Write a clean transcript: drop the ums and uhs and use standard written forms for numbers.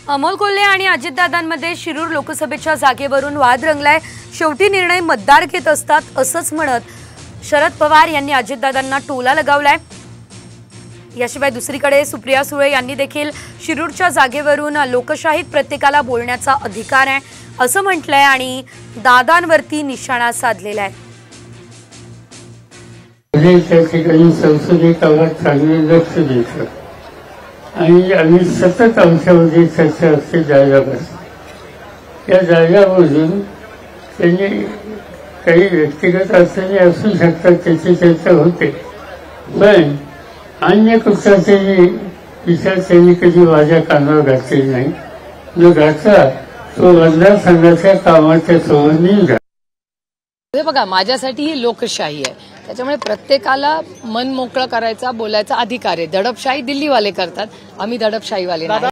अमोल कोल्हे आणि अजितदादांमध्ये शिरूर लोकसभेच्या जागेवरून वाद रंगलाय। शेवटी निर्णय मतदार घेत असतात असंच म्हणत शरद पवार यांनी अजितदादांना टोला लगावलाय। याशिवाय दुसरीकडे सुप्रिया सुळे यांनी देखील शिरूरच्या जागेवरून लोकशाहीत प्रत्येकाला बोलण्याचा अधिकार आहे असं म्हटलंय आणि दादांवरती निशाणा साधलेला आहे। संसदीय कामात चांगले लक्ष द्यायचं आणि आम्ही सतत आमच्यामध्ये चर्चा असते जायजापासून। त्या जायजामधून त्यांनी काही व्यक्तिगत अडचणी असू शकतात त्याची चर्चा होते, पण अन्य कुठल्याचे विचार त्यांनी कधी माझ्या कानावर घातले नाही। जो घातला तो मतदारसंघाच्या कामाच्या सोबत घातला। बघा, माझ्यासाठी ही लोकशाही आहे, त्याच्यामुळे प्रत्येकाला मन मोकळं करायचा बोलायचा अधिकार आहे। दडपशाही दिल्लीवाले करतात, आम्ही दडपशाहीवाले नाही।